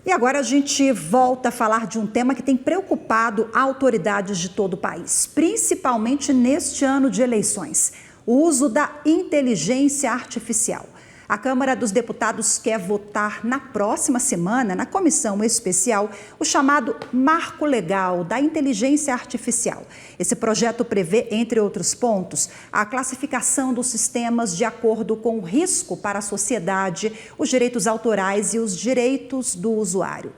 E agora a gente volta a falar de um tema que tem preocupado autoridades de todo o país, principalmente neste ano de eleições: o uso da inteligência artificial. A Câmara dos Deputados quer votar na próxima semana, na comissão especial, o chamado Marco Legal da Inteligência Artificial. Esse projeto prevê, entre outros pontos, a classificação dos sistemas de acordo com o risco para a sociedade, os direitos autorais e os direitos do usuário.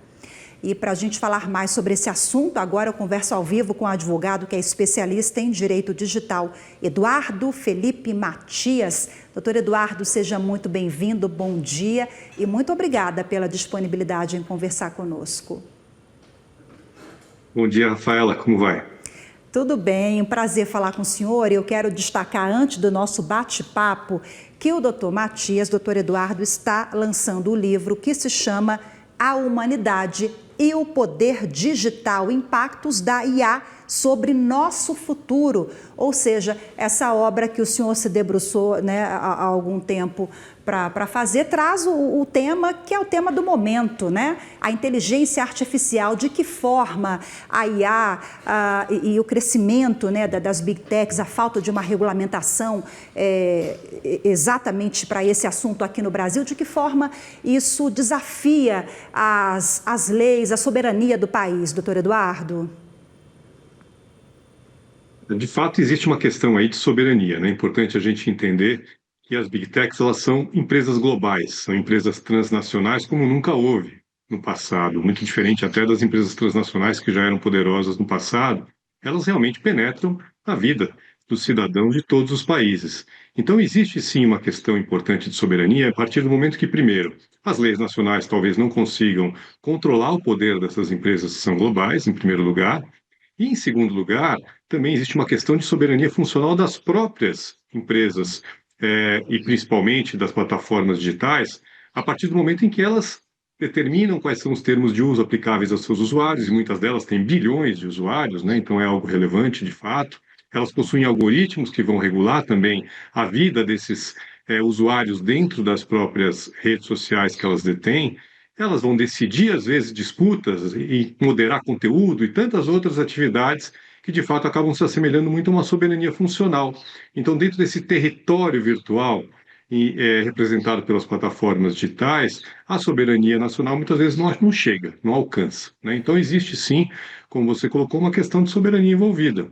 E para a gente falar mais sobre esse assunto, agora eu converso ao vivo com o advogado que é especialista em direito digital, Eduardo Felipe Matias. Doutor Eduardo, seja muito bem-vindo, bom dia e muito obrigada pela disponibilidade em conversar conosco. Bom dia, Rafaela, como vai? Tudo bem, um prazer falar com o senhor. Eu quero destacar, antes do nosso bate-papo, que o doutor Matias, doutor Eduardo, está lançando o livro que se chama A Humanidade e o Poder Digital, Impactos da IA sobre Nosso Futuro. Ou seja, essa obra que o senhor se debruçou, né, há algum tempo para fazer, traz o tema que é o tema do momento, né? A inteligência artificial, de que forma a IA e o crescimento, né, das Big Techs, a falta de uma regulamentação exatamente para esse assunto aqui no Brasil, de que forma isso desafia as leis, a soberania do país, doutor Eduardo? De fato, existe uma questão aí de soberania, né? É importante a gente entender que as Big Techs, elas são empresas globais, são empresas transnacionais como nunca houve no passado, muito diferente até das empresas transnacionais que já eram poderosas no passado. Elas realmente penetram a vida dos cidadãos de todos os países. Então, existe sim uma questão importante de soberania a partir do momento que, primeiro, as leis nacionais talvez não consigam controlar o poder dessas empresas que são globais, em primeiro lugar, e, em segundo lugar, também existe uma questão de soberania funcional das próprias empresas, e principalmente das plataformas digitais, a partir do momento em que elas determinam quais são os termos de uso aplicáveis aos seus usuários, e muitas delas têm bilhões de usuários, né? Então é algo relevante de fato. Elas possuem algoritmos que vão regular também a vida desses usuários dentro das próprias redes sociais que elas detêm. Elas vão decidir, às vezes, disputas e moderar conteúdo e tantas outras atividades que, de fato, acabam se assemelhando muito a uma soberania funcional. Então, dentro desse território virtual, representado pelas plataformas digitais, a soberania nacional muitas vezes não chega, não alcança, né? Então, existe sim, como você colocou, uma questão de soberania envolvida.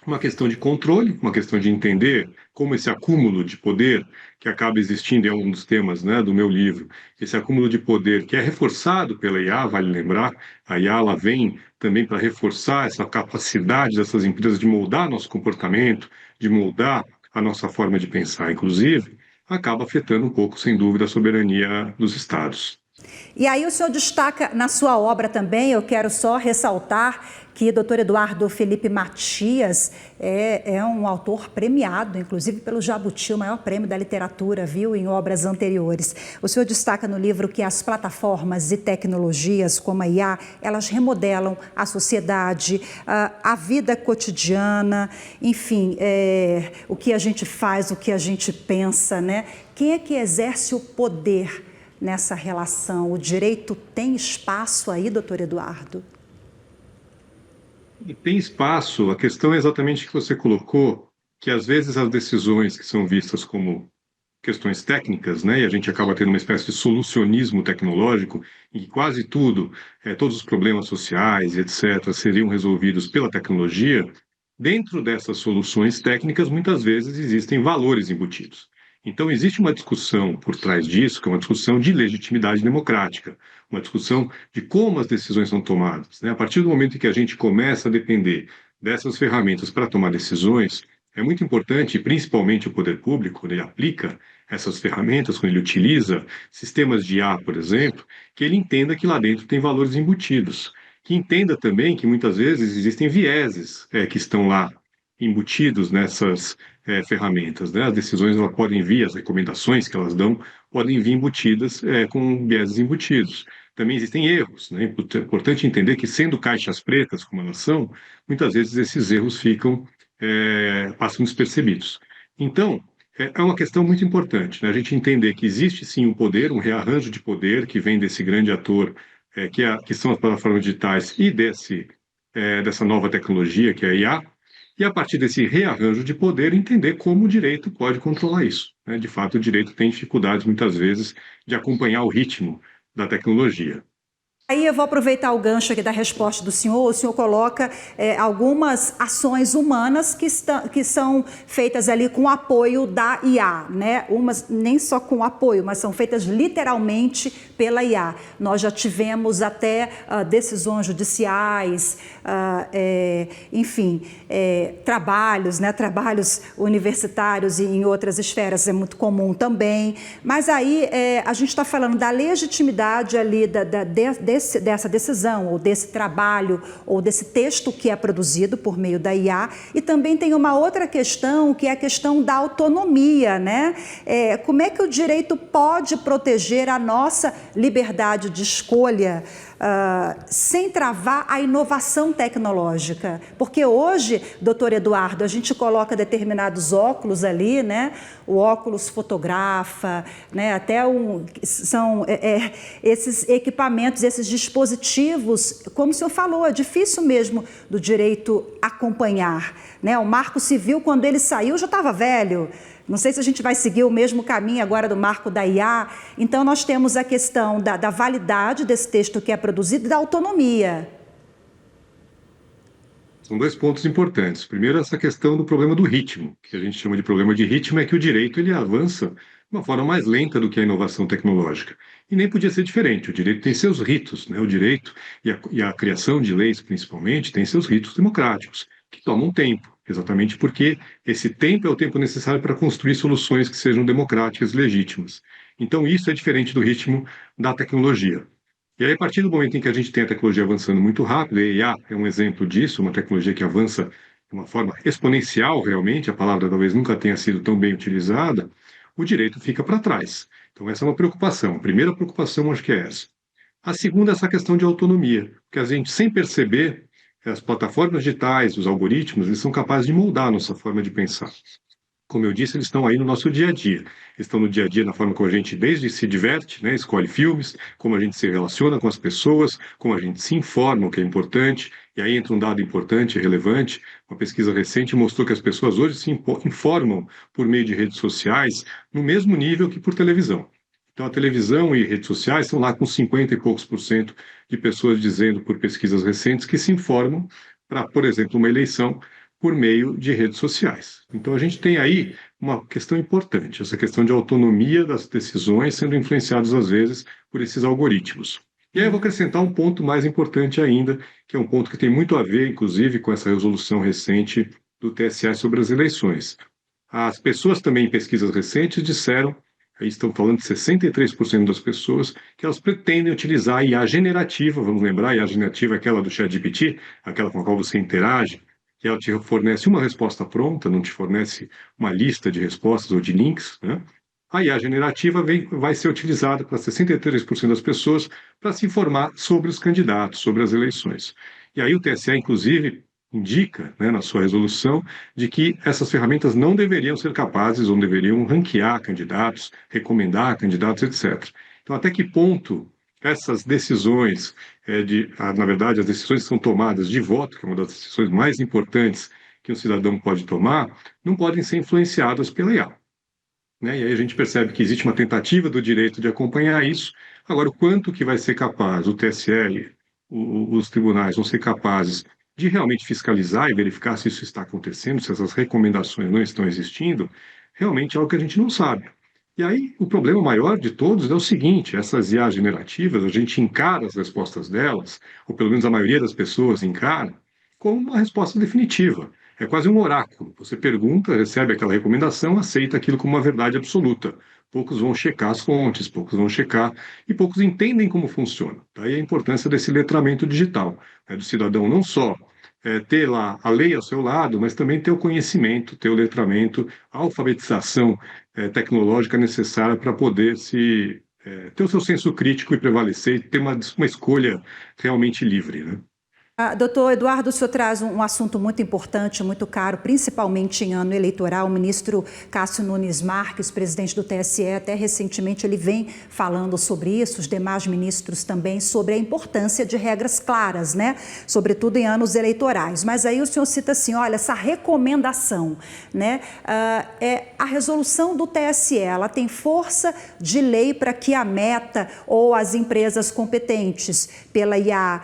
Uma questão de controle, uma questão de entender como esse acúmulo de poder que acaba existindo, é um dos temas, né, do meu livro, esse acúmulo de poder que é reforçado pela IA, vale lembrar, a IA ela vem também para reforçar essa capacidade dessas empresas de moldar nosso comportamento, de moldar a nossa forma de pensar, inclusive, acaba afetando um pouco, sem dúvida, a soberania dos estados. E aí o senhor destaca na sua obra também, eu quero só ressaltar que o doutor Eduardo Felipe Matias é um autor premiado, inclusive pelo Jabuti, o maior prêmio da literatura, viu, em obras anteriores. O senhor destaca no livro que as plataformas e tecnologias como a IA, elas remodelam a sociedade, a vida cotidiana, enfim, o que a gente faz, o que a gente pensa, né? Quem é que exerce o poder nessa relação? O direito tem espaço aí, doutor Eduardo? E tem espaço, a questão é exatamente o que você colocou, que às vezes as decisões que são vistas como questões técnicas, né, e a gente acaba tendo uma espécie de solucionismo tecnológico, em que quase tudo, todos os problemas sociais, etc., seriam resolvidos pela tecnologia. Dentro dessas soluções técnicas, muitas vezes existem valores embutidos. Então, existe uma discussão por trás disso, que é uma discussão de legitimidade democrática, uma discussão de como as decisões são tomadas, né? A partir do momento em que a gente começa a depender dessas ferramentas para tomar decisões, é muito importante, principalmente o poder público, quando ele aplica essas ferramentas, quando ele utiliza sistemas de IA, por exemplo, que ele entenda que lá dentro tem valores embutidos, que entenda também que muitas vezes existem vieses que estão lá embutidos nessas ferramentas, né? As decisões elas podem vir, as recomendações que elas dão podem vir embutidas com vieses embutidos. Também existem erros, né? É importante entender que, sendo caixas pretas como elas são, muitas vezes esses erros passam despercebidos. Então, é uma questão muito importante, né? A gente entender que existe sim um poder, um rearranjo de poder que vem desse grande ator que são as plataformas digitais e dessa nova tecnologia, que é a IA, e a partir desse rearranjo de poder, entender como o direito pode controlar isso, né? De fato, o direito tem dificuldades, muitas vezes, de acompanhar o ritmo da tecnologia. Aí eu vou aproveitar o gancho aqui da resposta do senhor. O senhor coloca algumas ações humanas que são feitas ali com o apoio da IA, né? Umas nem só com apoio, mas são feitas literalmente pela IA. Nós já tivemos até decisões judiciais, enfim, trabalhos, né? Trabalhos universitários e em outras esferas é muito comum também. Mas aí a gente está falando da legitimidade ali dessa decisão, ou desse trabalho, ou desse texto que é produzido por meio da IA. E também tem uma outra questão, que é a questão da autonomia, né? Como é que o direito pode proteger a nossa liberdade de escolha sem travar a inovação tecnológica? Porque hoje, doutor Eduardo, a gente coloca determinados óculos ali, né? O óculos fotografa, né? Até são esses equipamentos, esses dispositivos, como o senhor falou, é difícil mesmo do direito acompanhar, né? O Marco Civil, quando ele saiu, já estava velho. Não sei se a gente vai seguir o mesmo caminho agora do marco da IA. Então, nós temos a questão da validade desse texto que é produzido e da autonomia. São dois pontos importantes. Primeiro, essa questão do problema do ritmo, que a gente chama de problema de ritmo, é que o direito ele avança de uma forma mais lenta do que a inovação tecnológica. E nem podia ser diferente. O direito tem seus ritos, né? O direito e a criação de leis, principalmente, tem seus ritos democráticos, que tomam tempo, exatamente porque esse tempo é o tempo necessário para construir soluções que sejam democráticas e legítimas. Então, isso é diferente do ritmo da tecnologia. E aí, a partir do momento em que a gente tem a tecnologia avançando muito rápido, e a IA é um exemplo disso, uma tecnologia que avança de uma forma exponencial, realmente, a palavra talvez nunca tenha sido tão bem utilizada, o direito fica para trás. Então, essa é uma preocupação. A primeira preocupação, acho que é essa. A segunda é essa questão de autonomia, que a gente, sem perceber, as plataformas digitais, os algoritmos, eles são capazes de moldar a nossa forma de pensar. Como eu disse, eles estão aí no nosso dia a dia. Estão no dia a dia na forma como a gente desde se diverte, né, escolhe filmes, como a gente se relaciona com as pessoas, como a gente se informa, o que é importante. E aí entra um dado importante e relevante. Uma pesquisa recente mostrou que as pessoas hoje se informam por meio de redes sociais no mesmo nível que por televisão. Então, a televisão e redes sociais estão lá com 50 e poucos por cento de pessoas dizendo, por pesquisas recentes, que se informam para, por exemplo, uma eleição por meio de redes sociais. Então, a gente tem aí uma questão importante, essa questão de autonomia das decisões sendo influenciadas, às vezes, por esses algoritmos. E aí eu vou acrescentar um ponto mais importante ainda, que é um ponto que tem muito a ver, inclusive, com essa resolução recente do TSE sobre as eleições. As pessoas também, em pesquisas recentes, disseram, aí estão falando de 63% das pessoas, que elas pretendem utilizar a IA generativa, vamos lembrar, a IA generativa é aquela do ChatGPT, aquela com a qual você interage, que ela te fornece uma resposta pronta, não te fornece uma lista de respostas ou de links, né? A IA generativa vai ser utilizada para 63% das pessoas para se informar sobre os candidatos, sobre as eleições. E aí o TSE, inclusive, indica, né, na sua resolução, de que essas ferramentas não deveriam ser capazes ou não deveriam ranquear candidatos, recomendar candidatos, etc. Então, até que ponto essas decisões, na verdade, as decisões que são tomadas de voto, que é uma das decisões mais importantes que um cidadão pode tomar, não podem ser influenciadas pela IA. Né? E aí a gente percebe que existe uma tentativa do direito de acompanhar isso. Agora, o quanto que vai ser capaz o TSE, os tribunais vão ser capazes de realmente fiscalizar e verificar se isso está acontecendo, se essas recomendações não estão existindo, realmente é algo que a gente não sabe. E aí, o problema maior de todos é o seguinte: essas IAs generativas, a gente encara as respostas delas, ou pelo menos a maioria das pessoas encara, como uma resposta definitiva. É quase um oráculo. Você pergunta, recebe aquela recomendação, aceita aquilo como uma verdade absoluta. Poucos vão checar as fontes, poucos vão checar, e poucos entendem como funciona. Daí a importância desse letramento digital, né, do cidadão não só ter lá a lei ao seu lado, mas também ter o conhecimento, ter o letramento, a alfabetização tecnológica necessária para poder ter o seu senso crítico e prevalecer e ter uma escolha realmente livre, né? Doutor Eduardo, o senhor traz um assunto muito importante, muito caro, principalmente em ano eleitoral. O ministro Cássio Nunes Marques, presidente do TSE, até recentemente ele vem falando sobre isso, os demais ministros também, sobre a importância de regras claras, né? Sobretudo em anos eleitorais. Mas aí o senhor cita assim, olha, essa recomendação, né? A resolução do TSE, ela tem força de lei para que a Meta ou as empresas competentes pela IA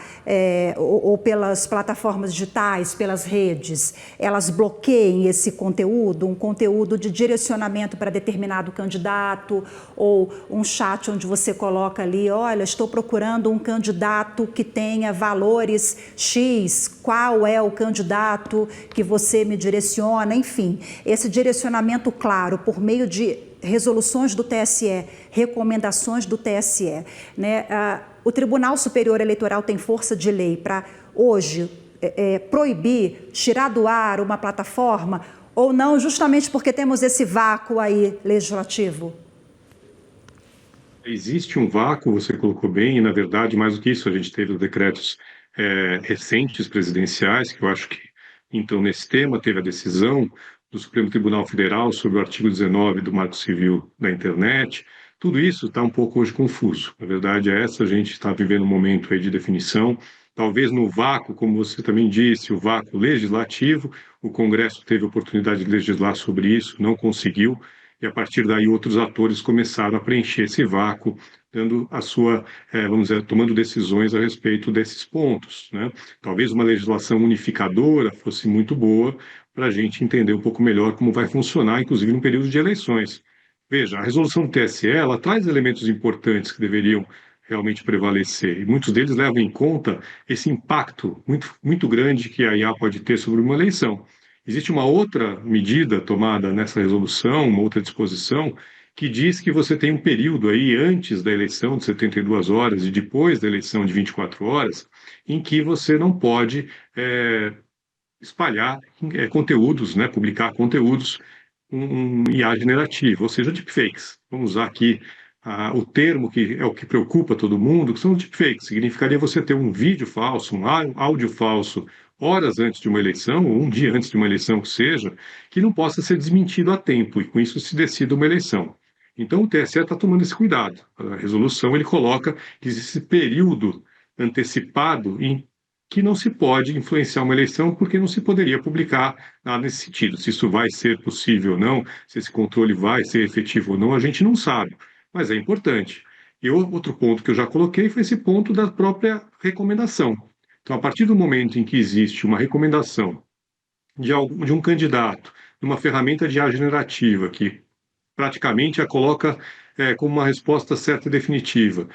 ou pelas plataformas digitais, pelas redes, elas bloqueiem esse conteúdo, um conteúdo de direcionamento para determinado candidato, ou um chat onde você coloca ali, olha, estou procurando um candidato que tenha valores X, qual é o candidato que você me direciona, enfim, esse direcionamento claro por meio de resoluções do TSE, recomendações do TSE, né? O Tribunal Superior Eleitoral tem força de lei para hoje proibir, tirar do ar uma plataforma ou não, justamente porque temos esse vácuo aí legislativo? Existe um vácuo, você colocou bem, e na verdade, mais do que isso, a gente teve os decretos recentes presidenciais, que eu acho que, então, nesse tema, teve a decisão do Supremo Tribunal Federal sobre o artigo 19 do Marco Civil da Internet. Tudo isso está um pouco hoje confuso. A verdade é essa, a gente está vivendo um momento aí de definição, talvez no vácuo, como você também disse, o vácuo legislativo, o Congresso teve a oportunidade de legislar sobre isso, não conseguiu, e a partir daí outros atores começaram a preencher esse vácuo, dando a sua, vamos dizer, tomando decisões a respeito desses pontos, né? Talvez uma legislação unificadora fosse muito boa para a gente entender um pouco melhor como vai funcionar, inclusive no período de eleições. Veja, a resolução do TSE, ela traz elementos importantes que deveriam realmente prevalecer, e muitos deles levam em conta esse impacto muito grande que a IA pode ter sobre uma eleição. Existe uma outra medida tomada nessa resolução, uma outra disposição, que diz que você tem um período aí antes da eleição de 72 horas e depois da eleição de 24 horas, em que você não pode espalhar conteúdos, né, publicar conteúdos um IA generativo, ou seja, deepfakes. Vamos usar aqui o termo que é o que preocupa todo mundo, que são deepfakes. Significaria você ter um vídeo falso, um áudio falso, horas antes de uma eleição, ou um dia antes de uma eleição que seja, que não possa ser desmentido a tempo, e com isso se decida uma eleição. Então o TSE está tomando esse cuidado. A resolução ele coloca que existe esse período antecipado em que não se pode influenciar uma eleição porque não se poderia publicar nada nesse sentido. Se isso vai ser possível ou não, se esse controle vai ser efetivo ou não, a gente não sabe, mas é importante. E outro ponto que eu já coloquei foi esse ponto da própria recomendação. Então, a partir do momento em que existe uma recomendação de um candidato, numa ferramenta de IA generativa, que praticamente a coloca como uma resposta certa e definitiva,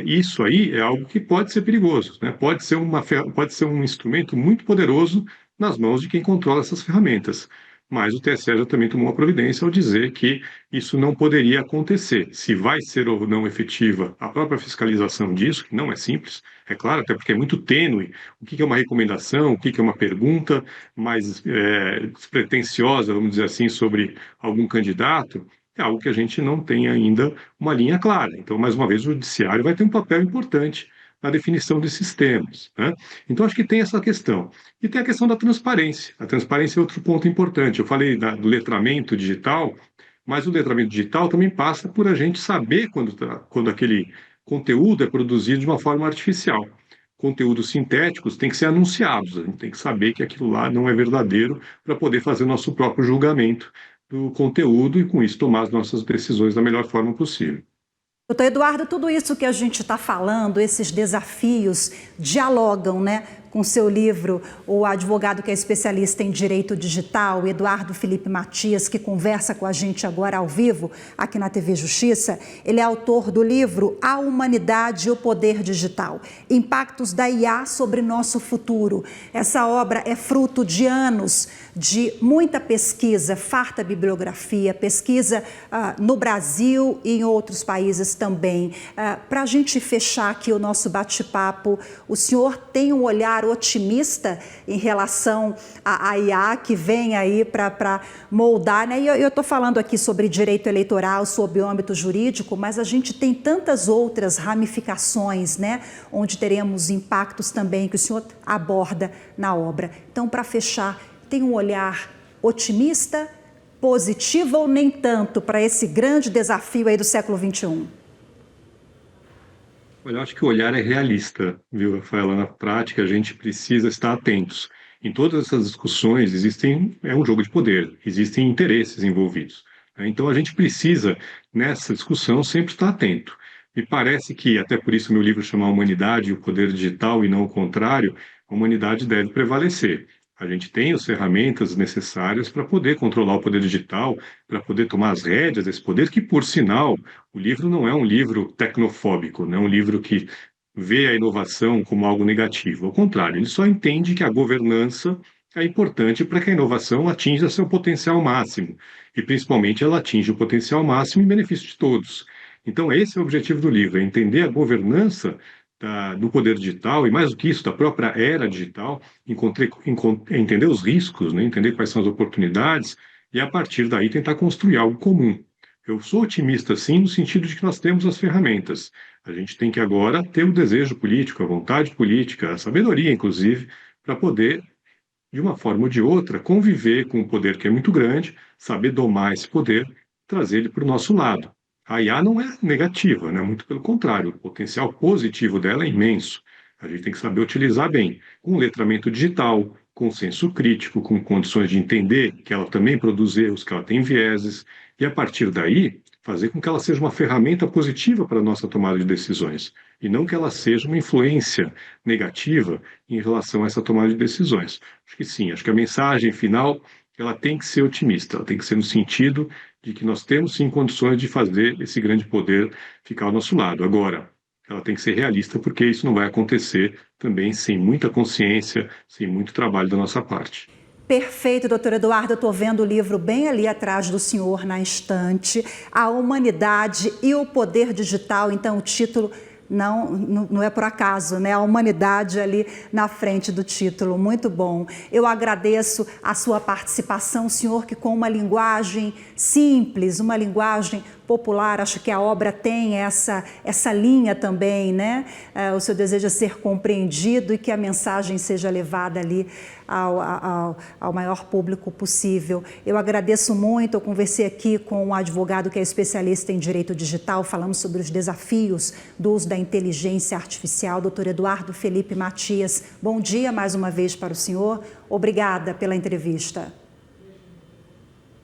isso aí é algo que pode ser perigoso, né? Pode ser um instrumento muito poderoso nas mãos de quem controla essas ferramentas. Mas o TSE já também tomou uma providência ao dizer que isso não poderia acontecer. Se vai ser ou não efetiva a própria fiscalização disso, que não é simples, é claro, até porque é muito tênue. O que é uma recomendação, o que é uma pergunta mais despretensiosa, vamos dizer assim, sobre algum candidato, é algo que a gente não tem ainda uma linha clara. Então, mais uma vez, o judiciário vai ter um papel importante na definição desses termos, né? Então, acho que tem essa questão. E tem a questão da transparência. A transparência é outro ponto importante. Eu falei do letramento digital, mas o letramento digital também passa por a gente saber quando aquele conteúdo é produzido de uma forma artificial. Conteúdos sintéticos têm que ser anunciados, a gente tem que saber que aquilo lá não é verdadeiro para poder fazer o nosso próprio julgamento do conteúdo e, com isso, tomar as nossas decisões da melhor forma possível. Doutor Eduardo, tudo isso que a gente está falando, esses desafios, dialogam, né, com seu livro, o advogado que é especialista em direito digital, Eduardo Felipe Matias, que conversa com a gente agora ao vivo, aqui na TV Justiça. Ele é autor do livro A Humanidade e o Poder Digital, Impactos da IA sobre Nosso Futuro. Essa obra é fruto de anos de muita pesquisa, farta bibliografia, pesquisa no Brasil e em outros países também. Para a gente fechar aqui o nosso bate-papo, o senhor tem um olhar olhar otimista em relação à IA que vem aí para moldar, né? E eu estou falando aqui sobre direito eleitoral, sob o âmbito jurídico, mas a gente tem tantas outras ramificações, né? Onde teremos impactos também que o senhor aborda na obra. Então, para fechar, tem um olhar otimista, positivo ou nem tanto para esse grande desafio aí do século XXI? Olha, eu acho que o olhar é realista, viu, Rafaela? Na prática, a gente precisa estar atentos. Em todas essas discussões é um jogo de poder, existem interesses envolvidos, né? Então a gente precisa, nessa discussão, sempre estar atento. Me parece que, até por isso meu livro chama A Humanidade e o Poder Digital e não o contrário, a humanidade deve prevalecer. A gente tem as ferramentas necessárias para poder controlar o poder digital, para poder tomar as rédeas desse poder, que, por sinal, o livro não é um livro tecnofóbico, não é um livro que vê a inovação como algo negativo. Ao contrário, ele só entende que a governança é importante para que a inovação atinja seu potencial máximo. E, principalmente, ela atinge o potencial máximo em benefício de todos. Então, esse é o objetivo do livro, é entender a governança do poder digital e, mais do que isso, da própria era digital, entender os riscos, né? Entender quais são as oportunidades e, a partir daí, tentar construir algo comum. Eu sou otimista, sim, no sentido de que nós temos as ferramentas. A gente tem que agora ter o desejo político, a vontade política, a sabedoria, inclusive, para poder, de uma forma ou de outra, conviver com um poder que é muito grande, saber domar esse poder, trazer ele para o nosso lado. A IA não é negativa, né? Muito pelo contrário, o potencial positivo dela é imenso. A gente tem que saber utilizar bem, com letramento digital, com senso crítico, com condições de entender que ela também produz erros, que ela tem vieses, e a partir daí fazer com que ela seja uma ferramenta positiva para a nossa tomada de decisões, e não que ela seja uma influência negativa em relação a essa tomada de decisões. Acho que sim, acho que a mensagem final ela tem que ser otimista, ela tem que ser no sentido de que nós temos sim condições de fazer esse grande poder ficar ao nosso lado. Agora, ela tem que ser realista, porque isso não vai acontecer também sem muita consciência, sem muito trabalho da nossa parte. Perfeito, doutor Eduardo. Eu estou vendo o livro bem ali atrás do senhor na estante. A Humanidade e o Poder Digital. Então, o título não é por acaso, né? A humanidade ali na frente do título. Muito bom. Eu agradeço a sua participação, senhor, que com uma linguagem simples, uma linguagem popular, acho que a obra tem essa linha também, né? O seu desejo é ser compreendido e que a mensagem seja levada ali ao maior público possível. Eu agradeço muito, eu conversei aqui com um advogado que é especialista em direito digital, falamos sobre os desafios do uso da inteligência artificial, doutor Eduardo Felipe Matias. Bom dia mais uma vez para o senhor, obrigada pela entrevista.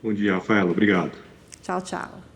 Bom dia, Rafaela, obrigado. Tchau, tchau.